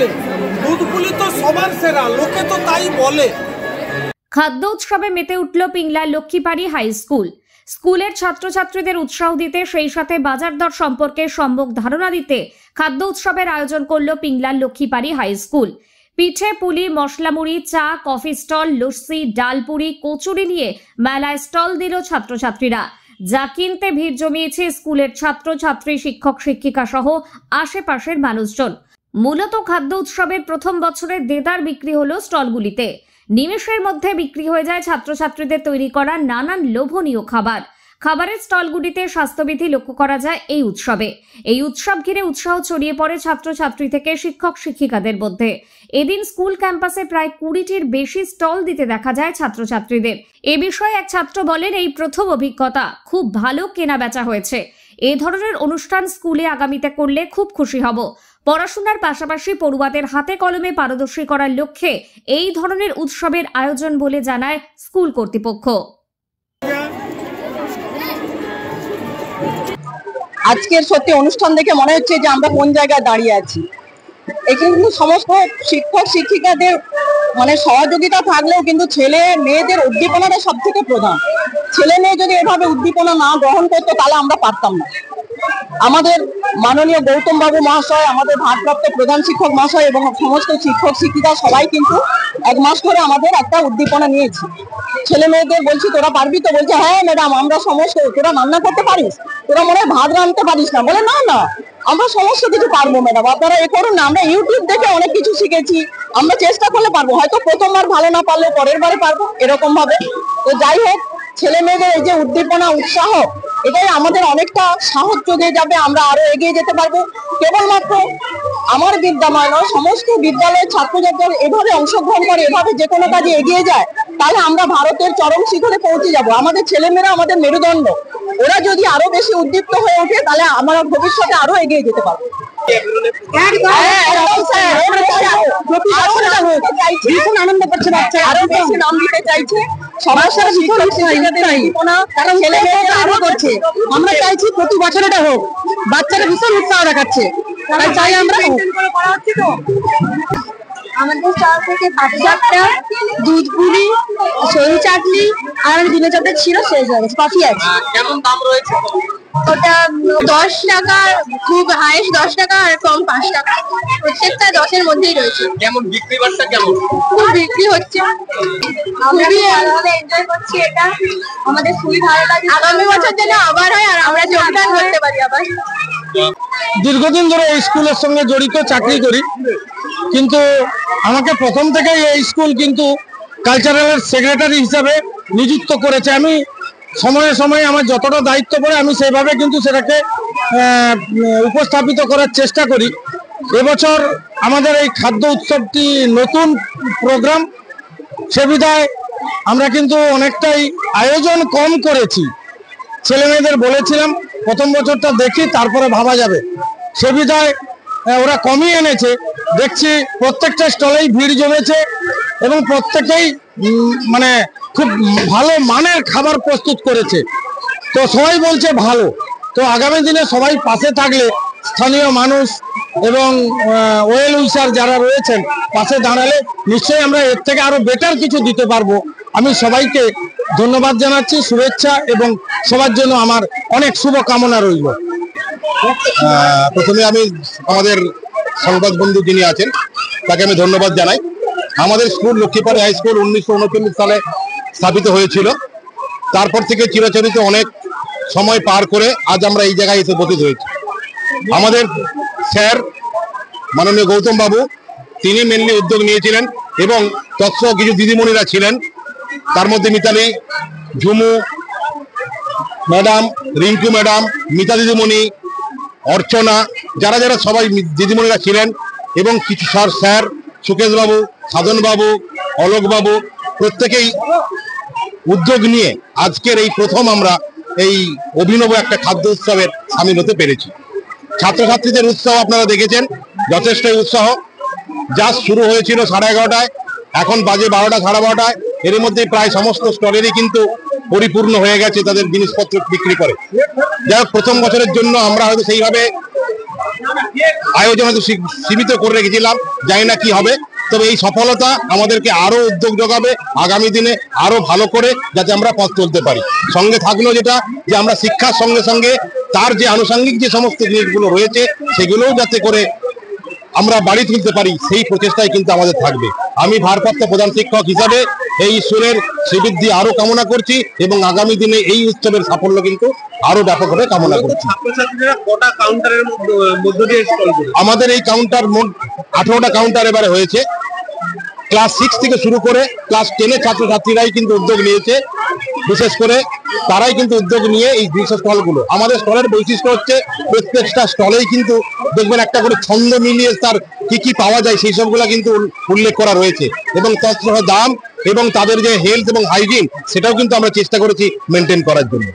বলে দুধপুলি তো সবার সেরা, লোকে তো তাই বলে। খাদ্য উৎসবে মেতে উঠল পিংলার লক্ষ্মীবাড়ি হাই স্কুল। স্কুলের ছাত্রছাত্রীদের উৎসাহ দিতে, সেই সাথে বাজার দর সম্পর্কে সম্যক ধারণা দিতে খাদ্য উৎসবের আয়োজন করল পিংলার লক্ষ্মীবাড়ি হাই স্কুল। পিঠে পুলি, মশলা মুড়ি, চা, কফি স্টল, লস্যি, ডালপুরি, কচুরি নিয়ে মেলায় স্টল দিল ছাত্রছাত্রীরা। যা কিনতে ভিড় জমিয়েছে স্কুলের ছাত্রছাত্রী, শিক্ষক শিক্ষিকা সহ আশেপাশের মানুষজন। মূলত খাদ্য উৎসবের প্রথম বছরে দেদার বিক্রি হলো স্টলগুলিতে। নিমেষের মধ্যে বিক্রি হয়ে যায় ছাত্রছাত্রীদের তৈরি করা নানান লোভনীয় খাবার। খাবারের স্টলগুলিতে স্বাস্থ্যবিধি লক্ষ্য করা যায় এই উৎসবে। এই উৎসব ঘিরে উৎসাহ ছড়িয়ে পড়ে ছাত্রছাত্রী থেকে শিক্ষক শিক্ষিকাদের মধ্যে। এদিন স্কুল ক্যাম্পাসে প্রায় 20টির বেশি স্টল দিতে দেখা যায় ছাত্রছাত্রীদের। এ বিষয়ে এক ছাত্র বলেন, এই প্রথম অভিজ্ঞতা, খুব ভালো কেনা বেচা হয়েছে। এ ধরনের অনুষ্ঠান স্কুলে আগামীতে করলে খুব খুশি হব। পড়াশোনার পাশাপাশি পড়ুয়াদের হাতে কলমে পারদর্শী করার লক্ষ্যে এই ধরনের উৎসবের আয়োজন বলে জানায় স্কুল কর্তৃপক্ষ। আজকের সত্যি অনুষ্ঠান দেখে মনে হচ্ছে যে আমরা কোন জায়গায় দাঁড়িয়ে আছি। এখানে কিন্তু সমস্ত শিক্ষক শিক্ষিকাদের সহযোগিতা থাকলেও কিন্তু ছেলে মেয়েদের উদ্দীপনাটা সব থেকে প্রধান। ছেলে মেয়ে যদি এভাবে উদ্দীপনা না গ্রহণ করতো তাহলে আমরা পারতাম না। আমাদের মাননীয় গৌতম বাবু মহাশয়, আমাদের ভারপ্রাপ্ত প্রধান শিক্ষক মহাশয় এবং সমস্ত শিক্ষক শিক্ষিকা সবাই কিন্তু 1 মাস ধরে আমাদের একটা উদ্দীপনা নিয়েছি। ছেলে মেয়েদের বলছি, তোরা পারবি তো? বলছে হ্যাঁ ম্যাডাম, আমরা সমস্ত। তোরা রান্না করতে পারিস? তোরা মনে হয় ভাত রাঁধতে পারিস না? বলে না না, আমরা সমস্ত কিছু পারবো ম্যাডাম, আপনারা এ করুন না। আমরা ইউটিউব দেখে অনেক কিছু শিখেছি, আমরা চেষ্টা করলে পারবো। হয়তো প্রথমবার ভালো না পারলে পরের বারে পারবো, এরকম ভাবে। তো যাই হোক, ছেলে মেয়েদের এই যে উদ্দীপনা, উৎসাহ, এটাই আমাদের অনেকটা সাহস জোগে যাবে, আমরা আরো এগিয়ে যেতে পারবো। কেবলমাত্র আমার বিদ্যালয় নয়, সমস্ত বিদ্যালয়ের ছাত্রছাত্রীরা এভাবে অংশগ্রহণ করে, এভাবে যে কোনো কাজে এগিয়ে যায়, তাহলে আমরা ভারতের চরম শিখরে পৌঁছে যাব। আমাদের ছেলেমেয়েরা আমাদের মেরুদণ্ড, ওরা যদি আরো বেশি উদ্দীপ্ত হয়ে ওঠে তাহলে আমরা ভবিষ্যতে আরো এগিয়ে যেতে পারবো। আনন্দ করছে বাচ্চা, আরো বেশি নাম দিতে চাইছে। আরো করছে, আমরা চাইছি প্রতি বছর এটা হোক। বাচ্চারা ভীষণ উৎসাহ দেখাচ্ছে, চাই আমরা। আমাদের স্টল থেকে পাটিসাপটা, দুধ পুরি, সরু চাটনি আর ডিমের চপটা ছিল, শেষ হয়ে গেছে। কফি আছে। কেমন দাম রয়েছে? ওটা 10 টাকা, খুব হাইস্ট 10 টাকা, আর কম 5 টাকা। প্রত্যেকটা 10-এর মধ্যেই রয়েছে। কেমন বিক্রি বাট্টা কেমন? খুব বিক্রি হচ্ছে, আমরা ভালোভাবে এনজয় করছি। এটা আমাদের খুবই ভালো লাগে। আগামী বছর যেন আবার হয় আর আমরা যোগদান করতে পারি আবার। দীর্ঘদিন ধরে এই স্কুলের সঙ্গে জড়িত, চাকরি করি, কিন্তু আমাকে প্রথম থেকে এই স্কুল কিন্তু কালচারালের সেক্রেটারি হিসাবে নিযুক্ত করেছে। আমি সময়ে সময়ে আমার যতটা দায়িত্ব পড়ে আমি সেইভাবে কিন্তু সেটাকে উপস্থাপিত করার চেষ্টা করি। এবছর আমাদের এই খাদ্য উৎসবটি নতুন প্রোগ্রাম, সে বিধায় আমরা কিন্তু অনেকটাই আয়োজন কম করেছি। ছেলে মেয়েদের বলেছিলাম প্রথম বছরটা দেখি, তারপরে ভাবা যাবে। সে বিধায় ওরা কমই এনেছে। দেখছি প্রত্যেকটা স্টলেই ভিড় জমেছে এবং প্রত্যেকেই খুব ভালো মানের খাবার প্রস্তুত করেছে। তো সবাই বলছে ভালো। তো আগামী দিনে সবাই পাশে থাকলে, স্থানীয় মানুষ এবং ওয়েল উইশার যারা রয়েছেন পাশে দাঁড়ালে নিশ্চয়ই আমরা এর থেকে আরো বেটার কিছু দিতে পারবো। আমি সবাইকে ধন্যবাদ জানাচ্ছি, শুভেচ্ছা, এবং সবার জন্য আমার অনেক শুভকামনা রইল। প্রথমে আমি আমাদের সংবাদ বন্ধু যিনি আছেন তাকে আমি ধন্যবাদ জানাই। আমাদের স্কুল লক্ষ্মীবাড়ি হাই স্কুল 1939 সালে স্থাপিত হয়েছিল। তারপর থেকে চিরাচরিত অনেক সময় পার করে আজ আমরা এই জায়গায় এসে উপস্থিত হয়েছি। আমাদের স্যার মাননীয় গৌতম বাবু, তিনি মেনলি উদ্যোগ নিয়েছিলেন এবং তৎসহ কিছু দিদিমণিরা ছিলেন, তার মধ্যে মিতালি, ঝুমু ম্যাডাম, রিঙ্কু ম্যাডাম, মিতা দিদিমণি, অর্চনা, যারা যারা সবাই দিদিমণিরা ছিলেন, এবং কিছু স্যার, সুকেশ বাবু, সাধন বাবু, অলোক বাবু, প্রত্যেকেই উদ্যোগ নিয়ে আজকের এই প্রথম আমরা এই অভিনব একটা খাদ্য উৎসবের সামিল হতে পেরেছি। ছাত্রছাত্রীদের উৎসাহ আপনারা দেখেছেন, যথেষ্ট উৎসাহ। জাস্ট শুরু হয়েছিল 11:30টায়, এখন বাজে 12টা, 12:30টায়। এর মধ্যে প্রায় সমস্ত স্টলেরই কিন্তু পরিপূর্ণ হয়ে গেছে তাদের জিনিসপত্র বিক্রি করে। যাই হোক, প্রথম বছরের জন্য আমরা হয়তো সেইভাবে আয়োজন হয়তো সীমিত করে রেখেছিলাম, জানি না কি হবে। তবে এই সফলতা আমাদেরকে আরো উদ্যোগ যোগাবে আগামী দিনে আরো ভালো করে, যাতে আমরা পথ চলতে পারি। সঙ্গে থাকলো যেটা, যে আমরা শিক্ষার সঙ্গে সঙ্গে তার যে আনুষঙ্গিক যে সমস্ত জিনিসগুলো রয়েছে সেগুলোও যাতে করে আমরা বাড়ি তুলতে পারি, সেই প্রচেষ্টাই কিন্তু আমাদের থাকবে। আমি ভারপ্রাপ্ত প্রধান শিক্ষক হিসাবে এই স্কুলের শ্রীবৃদ্ধি আরো কামনা করছি এবং আগামী দিনে এই উৎসবের সাফল্য কিন্তু আরো ব্যাপকভাবে কামনা করছি। ছাত্রছাত্রীরা কটা কাউন্টারের মধ্য দিয়ে স্টল করে? আমাদের এই কাউন্টার মোট 18টা কাউন্টার এবারে হয়েছে। ক্লাস 6 থেকে শুরু করে ক্লাস 10 এর ছাত্রছাত্রীরাই কিন্তু উদ্যোগ নিয়েছে, বিশেষ করে তারাই কিন্তু উদ্যোগ নিয়ে এই বিশেষ স্টলগুলো। আমাদের স্টলের বৈশিষ্ট্য হচ্ছে প্রত্যেকটা স্টলেই কিন্তু দেখবেন একটা করে ছন্দ মিলিয়ে তার কি কি পাওয়া যায় সেই সবগুলো কিন্তু উল্লেখ করা রয়েছে, এবং তৎসহ দাম এবং তাদের যে হেলথ এবং হাইজিন সেটাও কিন্তু আমরা চেষ্টা করেছি মেনটেন করার জন্য।